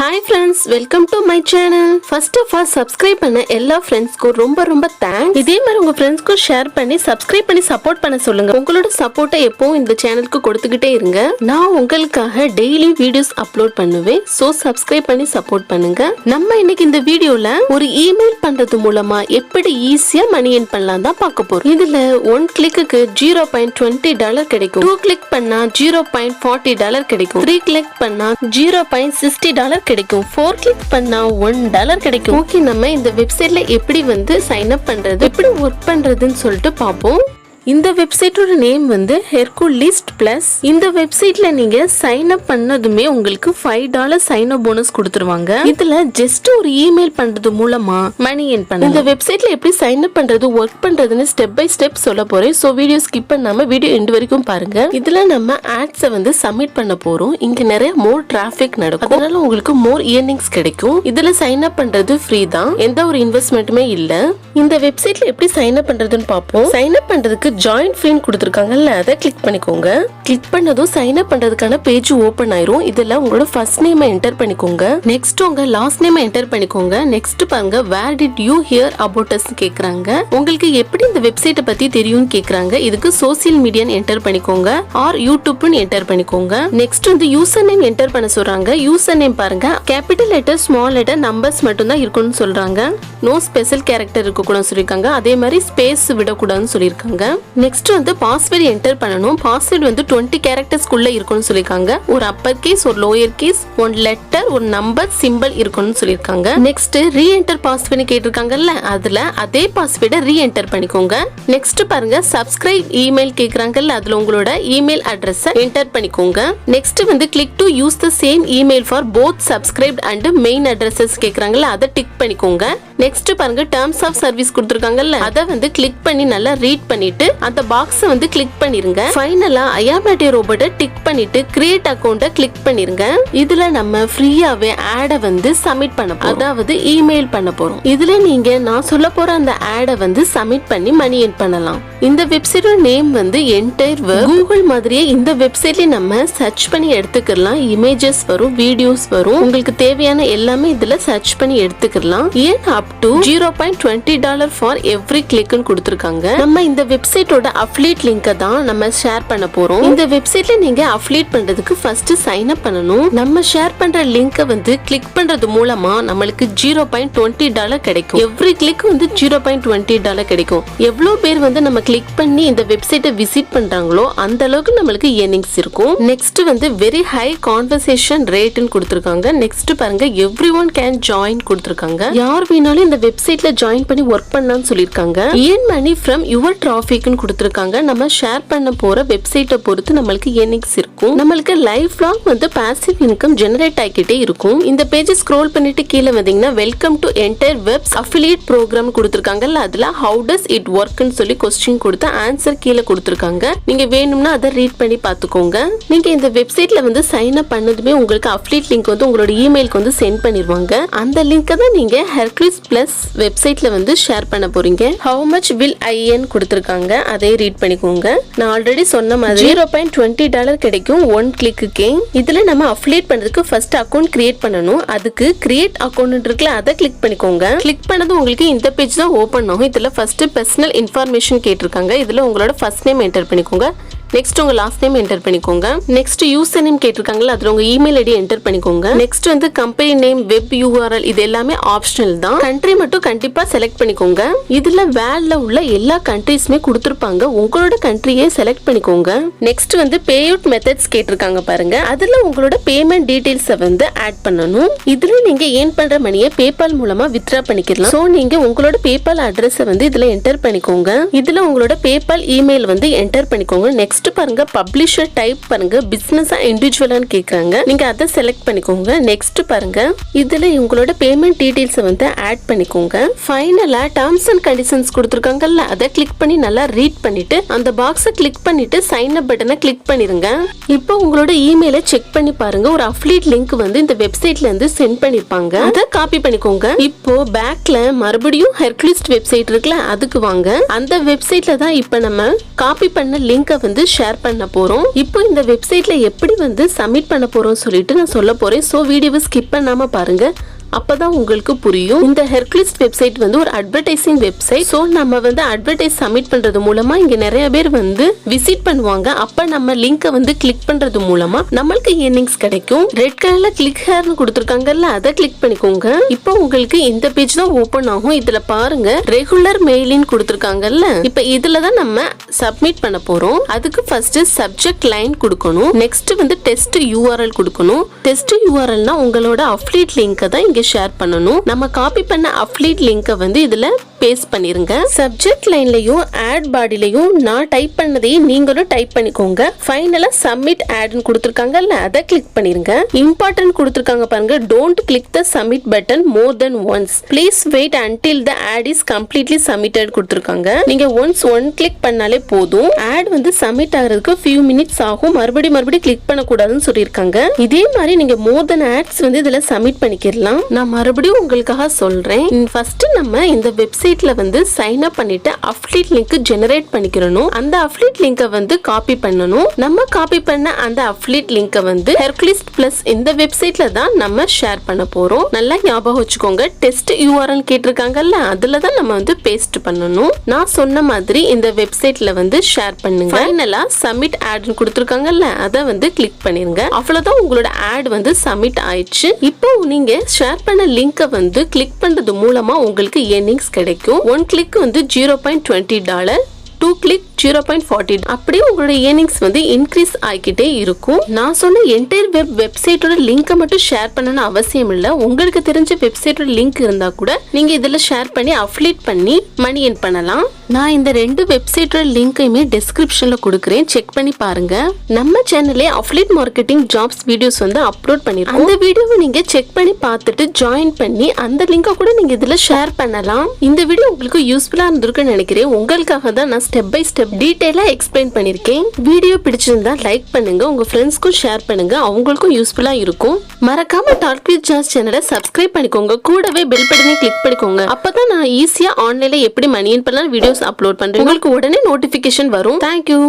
Hi friends, welcome to my channel. First of all, subscribe பண்ண எல்லா ஃப்ரெண்ட்ஸ்க்கு ரொம்ப தேங்க்ஸ். இதே மாதிரி உங்க ஃப்ரெண்ட்ஸ்க்கு ஷேர் பண்ணி சப்ஸ்கிரைப் பண்ணி சப்போர்ட் பண்ண சொல்லுங்க. உங்களோட சப்போர்ட்டை எப்பவும் இந்த சேனலுக்கு கொடுத்துக்கிட்டே இருங்க. நான் உங்களுக்காக டெய்லி வீடியோஸ் அப்லோட் பண்ணுவேன். சோ சப்ஸ்கிரைப் பண்ணி சப்போர்ட் பண்ணுங்க. நம்ம இன்னைக்கு இந்த வீடியோல ஒரு இமெயில் பண்றது மூலமா எப்படி ஈஸியா மணி earn பண்ணலாம் தான் பார்க்க போறோம். இதுல 1 கிளிக்கு $0.20 கிடைக்கும். 2 கிளிக் பண்ணா $0.40 கிடைக்கும். 3 கிளிக் பண்ணா $0.60 கிடைக்கும். 4 கிளிக் பண்ணா $1 கிடைக்கும். ஓகே, நம்ம இந்த வெப்சைட்ல எப்படி சைன் அப் பண்றது, எப்படி ஒர்க் பண்றதுன்னு சொல்லிட்டு பாப்போம். இந்த வெப்சைட்டோட நேம் ஹெர்குலிஸ்ட் பிளஸ். இந்த வெப்சைட்ல நீங்க சைன் அப் பண்ணதுமே உங்களுக்கு $5 சைன் அப் போனஸ் கொடுத்துருவாங்க. இதுல ஜஸ்ட் ஒரு இமெயில் பண்றது மூலமா மணி earn பண்ணலாம். இந்த வெப்சைட்ல எப்படி சைன் அப் பண்றது, ஒர்க் பண்றதுன்னு ஸ்டெப் பை ஸ்டெப் சொல்ல போறேன். சோ வீடியோ ஸ்கிப் பண்ணாம வீடியோ எண்ட் வரைக்கும் பாருங்க. இதுல நம்ம ஆட்ஸை சப்மிட் பண்ண போறோம். இங்க நிறைய மோர் டிராபிக் நடக்கும், அதனால உங்களுக்கு மோர் earnings கிடைக்கும். இதுல சைன் அப் பண்றது ஃப்ரீ தான், எந்த ஒரு இன்வெஸ்ட்மெண்ட்டுமே இல்ல. இந்த வெப்சைட்ல எப்படி சைன் அப் பண்றதுன்னு பாப்போம். சைன் அப் பண்றதுக்கு ஜாயின் ஃப்ரீ கொடுத்திருக்காங்கல்ல, அதை கிளிக் பண்ணிக்கோங்க. கிளிக் பண்ணதும் சைன் அப் பண்றதுக்கான பேஜ் ஓபன் ஆயிரும். இதுல உங்களோட ஃபர்ஸ்ட் நேம் என்டர் பண்ணிக்கோங்க. நெக்ஸ்ட் உங்க லாஸ்ட் நேம் என்டர் பண்ணிக்கோங்க. நெக்ஸ்ட் பாருங்க, where did you hear about us கேக்குறாங்க. உங்களுக்கு எப்படி இந்த வெப்சைட்டை பத்தி தெரியும்னு கேக்குறாங்க. இதுக்கு சோசியல் மீடியான்னு என்டர் பண்ணிக்கோங்க, ஆர் யூடியூப்னு என்டர் பண்ணிக்கோங்க. நெக்ஸ்ட் யூசர் நேம் என்டர் பண்ண சொல்றாங்க. யூசர் நேம் பாருங்க, capital letter, small letter, numbers மட்டும் தான் இருக்கணும்னு சொல்றாங்க. நோ ஸ்பெஷல் கேரக்டர் இருக்க கூடாதுன்னு சொல்லிருக்காங்க. அதே மாதிரி ஸ்பேஸ் விடக்கூடாதுன்னு சொல்லிருக்காங்க. நெக்ஸ்ட் பாஸ்வேர்ட் என்டர் பண்ணனும். பாஸ்வேர்ட் 20 கேரக்டர்ஸ் குள்ள இருக்கும்னு சொல்லிருக்காங்க. ஒரு அப்பர் கேஸ், ஒரு லோயர் கேஸ், ஒரு லெட்டர், ஒரு நம்பர், சிம்பிள் இருக்கும்னு சொல்லிருக்காங்க. நெக்ஸ்ட் ரீ என்டர் பாஸ்வேர்ட் கேட்டிருக்காங்கல்ல, அதுல அதே பாஸ்வேர்டை ரீ என்டர் பண்ணிக்கோங்க. நெக்ஸ்ட் பாருங்க, சப்ஸ்கிரைப் இமெயில் கேக்குறாங்கல்ல, அதுல உங்களோட இமெயில் அட்ரஸ் என்டர் பண்ணிக்கோங்க. Next click to use the same email for both subscribed and main addresses கேக்குறாங்கல்ல, அதை டிக் பண்ணிக்கோங்க. நெக்ஸ்ட் பாருங்க, டர்ம்ஸ் ஆஃப் சர்வீஸ் கொடுத்திருக்காங்கல்ல, அதை கிளிக் பண்ணி நல்லா ரீட் பண்ணிட்டு அந்த பாக்ஸை கிளிக் பண்ணிருங்க. ஃபைனலா ஐ ஆம் நாட் எ ரோபோட்டை டிக் பண்ணிட்டு கிரியேட் அக்கவுண்ட்டை கிளிக் பண்ணிருங்க. இதுல நம்ம ஃப்ரீயாவே ஆடை சப்மிட் பண்ண போறோம், அதாவது இமெயில் பண்ண போறோம். இதுல நீங்க நான் சொல்ல போற அந்த ஆடை சப்மிட் பண்ணி மணி earn பண்ணலாம். இந்த வெப்சைட்டோட நேம் என்டையர் வெப். கூகுள் மாதிரியே இந்த வெப்சைட்ல நம்ம சர்ச் பண்ணி எடுத்துக்கலாம். இமேஜஸ் வரும், வீடியோஸ் வரும், உங்களுக்கு தேவையான எல்லாமே இதுல சர்ச் பண்ணி எடுத்துக்கலாம். ஏன் அப் டு $0.20 ஃபார் எவ்ரி கிளிக்னு கொடுத்திருக்காங்க. நம்ம இந்த வெப்சைட்டோட அஃபிலியேட் லிங்கை தான் நம்ம ஷேர் பண்ண போறோம். இந்த வெப்சைட்ல நீங்க அஃபிலியேட் பண்றதுக்கு ஃபர்ஸ்ட் சைன் அப் பண்ணனும். நம்ம ஷேர் பண்ற லிங்கை கிளிக் பண்றது மூலமா நம்மளுக்கு $0.20 கிடைக்கும். எவ்ரி கிளிக் $0.20 கிடைக்கும். எவ்வளவு பேர் நம்ம கிளிக் பண்ணி இந்த வெப்சைட்டை விசிட் பண்றாங்களோ அந்த அளவுக்கு நம்மளுக்கு earnings இருக்கும். நெக்ஸ்ட் வெரி ஹை கான்வர்சேஷன் ரேட்னு கொடுத்திருக்காங்க. நெக்ஸ்ட் பாருங்க, எவ்ரிஒன் கேன் ஜாயின் கொடுத்திருக்காங்க. யார் வேணாலும் இந்த வெப்சைட்ல ஜாயின் பண்ணி ஒர்க் பண்ணலாம்னு சொல்லிருக்காங்க. earn money from your traffic னு கொடுத்திருக்காங்க. நம்ம ஷேர் பண்ண போற வெப்சைட்டை பொறுத்து நம்மளுக்கு earnings இருக்கும். நம்மளுக்கு life long passive income generate ஆகிட்டே இருக்கும். இந்த பேஜ் ஸ்க்ரோல் பண்ணிட்டு கீழே வந்தீங்கன்னா welcome to entire webs affiliate program கொடுத்திருக்காங்கல்ல, அதுல ஹவு டஸ் இட் ஒர்க்னு சொல்லி கொஸ்டின் கொடுத்து ஆன்சர் கீழே கொடுத்திருக்காங்க. நீங்க வேணும்னா அதை ரீட் பண்ணி பாத்துக்கோங்க. நீங்க இந்த வெப்சைட்ல சைன் அப் பண்ணதுமே உங்களுக்கு அஃபிலியேட் லிங்க் உங்களோட இமெயிலுக்கு சென்ட் பண்ணிடுவாங்க. அந்த லிங்கை தான் நீங்க ஹெர்குலிஸ்ட் பிளஸ் வெப்சைட்ல ஷேர் பண்ண போறீங்க. How much will I earn கொடுத்திருக்காங்க, அதை ரீட் பண்ணிக்கோங்க. நான் ஆல்ரெடி சொன்ன மாதிரி $0.20 கிடைக்கும் 1 கிளிக்கு. இதுல நம்ம அஃபிலியேட் பண்றதுக்கு ஃபர்ஸ்ட் அக்கவுண்ட் கிரியேட் பண்ணனும். அதுக்கு கிரியேட் அக்கவுண்ட் இருக்குல்ல, அதை கிளிக் பண்ணிக்கோங்க. கிளிக் பண்ணது உங்களுக்கு இந்த பேஜ் தான் ஓபன் ஆகும். இதுல ஃபர்ஸ்ட் பர்சனல் இன்ஃபர்மேஷன் கேட்டிருக்காங்க. இதுல உங்களோட ஃபர்ஸ்ட் நேம் என்டர் பண்ணிக்கோங்க. நெக்ஸ்ட் உங்க லாஸ்ட் நேம் என்டர் பண்ணிக்கோங்க. நெக்ஸ்ட் யூசர் நேம் கேட்டிருக்காங்கல்ல, அதுல உங்க இமெயில் ஐடி என்டர் பண்ணிக்கோங்க. Next company name, web URL, இது எல்லாமே ஆப்ஷனல் தான். கண்ட்ரி மட்டும் கண்டிப்பா செலக்ட் பண்ணிக்கோங்க. இதுல வேல்ல உள்ள எல்லா கண்ட்ரீஸ்மே கொடுத்திருப்பாங்க, உங்களோட கண்ட்ரியை செலக்ட் பண்ணிக்கோங்க. நெக்ஸ்ட் பே அவுட் மெத்தட்ஸ் கேட்டிருக்காங்க பாருங்க, அதுல உங்களோட பேமெண்ட் டீடைல்ஸ் ஆட் பண்ணனும். இதுல நீங்க ஏர்ன் பண்ற மணியை பேபால் மூலமா வித்ட்ரா பண்ணிக்கலாம். சோ நீங்க உங்களோட பேபால் அட்ரஸ் இதுல என்டர் பண்ணிக்கோங்க. இதுல உங்களோட பேபால் இமெயில் என்டர் பண்ணிக்கோங்க. நெக்ஸ்ட் பாருங்க, பப்ளிஷர் டைப் பாருங்க, பிசினஸா இண்டிவிஜுவலான்னு கேக்குறாங்க. நீங்க அதை செலக்ட் பண்ணிக்கோங்க. நெக்ஸ்ட் பாருங்க, இதுல உங்களோட பேமெண்ட் டீடைல்ஸ் ஆட் பண்ணிக்கோங்க. ஃபைனலா டர்ம்ஸ் அண்ட் கண்டிஷன்ஸ் கொடுத்திருக்காங்கல்ல, அதை கிளிக் பண்ணி நல்லா ரீட் பண்ணிட்டு அந்த பாக்ஸை கிளிக் பண்ணிட்டு சைன் அப் பட்டனை கிளிக் பண்ணிருங்க. இப்போ உங்களோட இமெயிலை செக் பண்ணி பாருங்க, ஒரு அஃபிலியேட் லிங்க் இந்த வெப்சைட்ல இருந்து சென்ட் பண்ணிருப்பாங்க. அதை காப்பி பண்ணிக்கோங்க. இப்போ பேக்ல மறுபடியும் ஹெர்குலிஸ்ட் வெப்சைட் இருக்குல்ல, அதுக்கு வாங்க. அந்த வெப்சைட்ல தான் இப்ப நம்ம காப்பி பண்ண லிங்கை ஷேர் பண்ண போறோம். இப்போ இந்த வெப்சைட்ல எப்படி வந்து சப்மிட் பண்ண போறோம் சொல்லிட்டு நான் சொல்ல போறேன். சோ வீடியோவை ஸ்கிப் பண்ணாம பாருங்க, அப்பதான் உங்களுக்கு புரியும். இந்த ஹெர்குலிஸ்ட் வெப்சைட் வந்து ஒரு அட்வர்டைசிங் வெப்சைட். சோ நம்ம வந்து அட்வர்டைஸ் சப்மிட் பண்றது மூலமா இங்க நிறைய பேர் வந்து விசிட் பண்ணுவாங்க. அப்ப நம்ம லிங்கை வந்து கிளிக் பண்றது மூலமா நம்மளுக்கு ஏர்னிங்ஸ் கிடைக்கும். ரெட் கலர்ல கிளிக் ஹேர்னு கொடுத்திருக்காங்கல்ல, அதை கிளிக் பண்ணிக்கோங்க. இப்போ உங்களுக்கு இந்த பேஜ் தான் ஓபன் ஆகும். இதுல பாருங்க ரெகுலர் மெயிலின் கொடுத்திருக்காங்கல்ல, இப்ப இதுல தான் நம்ம சப்மிட் பண்ண போறோம். அதுக்கு ஃபர்ஸ்ட் சப்ஜெக்ட் லைன் கொடுக்கணும். நெக்ஸ்ட் வந்து டெஸ்ட் யூஆர்எல் கொடுக்கணும். டெஸ்ட் யூஆர்எல்னா உங்களோட அஃபிலியேட் லிங்கை தான் இங்க ஷேர் பண்ணணும். நம்ம காப்பி பண்ண அஃபிலியேட் லிங்கை வந்து இதுல பேஸ்ட் பண்ணிருங்க. சப்ஜெக்ட் லைன்லயும் ஆட் பாடிலையும் நான் டைப் பண்ணதையும் நீங்களும் டைப் பண்ணிக்கோங்க. ஃபைனலா சப்மிட் ஆட்னு கொடுத்திருக்காங்கல்ல, அதை கிளிக் பண்ணிருங்க. இம்பார்ட்டன்ட் கொடுத்திருக்காங்க பாருங்க, don't click the submit button more then once, please wait until the ad is completely submitted கொடுத்திருக்காங்க. நீங்க ஒன் கிளிக் பண்ணாலே போதும். ஆட் வந்து சப்மிட் ஆகிறதுக்கு few minutes ஆகும். மறுபடி கிளிக் பண்ணக்கூடாதுன்னு சொல்லியிருக்காங்க. இதே மாதிரி நீங்க மோர் தென் ஆட்ஸ் வந்து இதுல சப்மிட் பண்ணிக்கலாம். நான் மறுபடியும் உங்களுக்காக சொல்றேன். ஃபர்ஸ்ட் நம்ம இந்த வெப்சைட்ல வந்து சைன் அப் பண்ணிட்டு அஃபிலியேட் லிங்க் ஜெனரேட் பண்ணிக்கிறணும். அந்த அஃபிலியேட் லிங்கை வந்து காப்பி பண்ணணும். நம்ம காப்பி பண்ண அந்த அஃபிலியேட் லிங்கை வந்து ஹெர்குலிஸ்ட் பிளஸ் இந்த வெப்சைட்ல தான் நம்ம ஷேர் பண்ண போறோம். நல்லா ஞாபகம் வச்சுக்கோங்க. டெஸ்ட் யூஆர்எல் கேட்டிருக்காங்கல்ல, அதுல தான் நம்ம வந்து பேஸ்ட் பண்ணணும். நான் சொன்ன மாதிரி இந்த வெப்சைட்ல வந்து ஷேர் பண்ணுங்க. ஃபைனலா சப்மிட் ஆட்னு கொடுத்திருக்காங்கல்ல, அதை வந்து கிளிக் பண்ணிருங்க. அவ்வளவுதான், உங்களோட ஆட் வந்து சப்மிட் ஆயிடுச்சு. இப்போ நீங்க ஷேர் பண்ண லிங்கை வந்து கிளிக் பண்றது மூலமா உங்களுக்கு ஏர்னிங்ஸ் கிடைக்கும். ஒன் கிளிக் வந்து $0.20, 2 கிளிக் $0.40. அப்படியே உங்களோட ஏர்னிங்ஸ் வந்து இன்க்ரீஸ் ஆகிக்கிட்டே இருக்கும். நான் சொன்ன என்டையர் வெப்சைட்டோட லிங்கை மட்டும் ஷேர் பண்ணணும்னு அவசியம் இல்லை. உங்களுக்கு தெரிஞ்ச வெப்சைட்டோட லிங்க் இருந்தா கூட நீங்க இதுல ஷேர் பண்ணி அஃபிலியேட் பண்ணி மணி எர்ன் பண்ணலாம். நான் இந்த 2 வெப்சைட்டோட லிங்கையுமே டிஸ்கிரிப்ஷன்ல கொடுக்குறேன், செக் பண்ணி பாருங்க. நம்ம சேனல்ல அஃபிலியேட் மார்க்கெட்டிங் ஜாப்ஸ் வீடியோஸ் வந்து அப்லோட் பண்ணிருக்கோம். அந்த வீடியோவை நீங்க செக் பண்ணி பார்த்துட்டு ஜாயின் பண்ணி அந்த லிங்கை கூட நீங்க இதுல ஷேர் பண்ணலாம். இந்த வீடியோ உங்களுக்கு யூஸ்ஃபுல்லா இருந்திருக்குன்னு நினைக்கிறேன். உங்களுக்காக தான் நான் ஸ்டெப் பை ஸ்டெப் டீடைலா எக்ஸ்பிளைன் பண்ணிருக்கேன். வீடியோ பிடிச்சிருந்தா லைக் பண்ணுங்க, உங்க ஃப்ரெண்ட்ஸ்க்கும் ஷேர் பண்ணுங்க, அவங்களுக்கும் யூஸ்ஃபுல்லா இருக்கும். மறக்காம டால்க் வித் ஜாஸ் சேனலை சப்ஸ்கிரைப் பண்ணிக்கோங்க. கூடவே பெல் பட்டனை கிளிக் பண்ணிக்கோங்க. அப்பதான் நான் ஈஸியா ஆன்லைன்ல எப்படி மணி எர்ன் பண்ணலாம் வீடியோஸ் அப்லோட் பண்றேன், உங்களுக்கு உடனே நோட்டிபிகேஷன் வரும். தேங்க்யூ.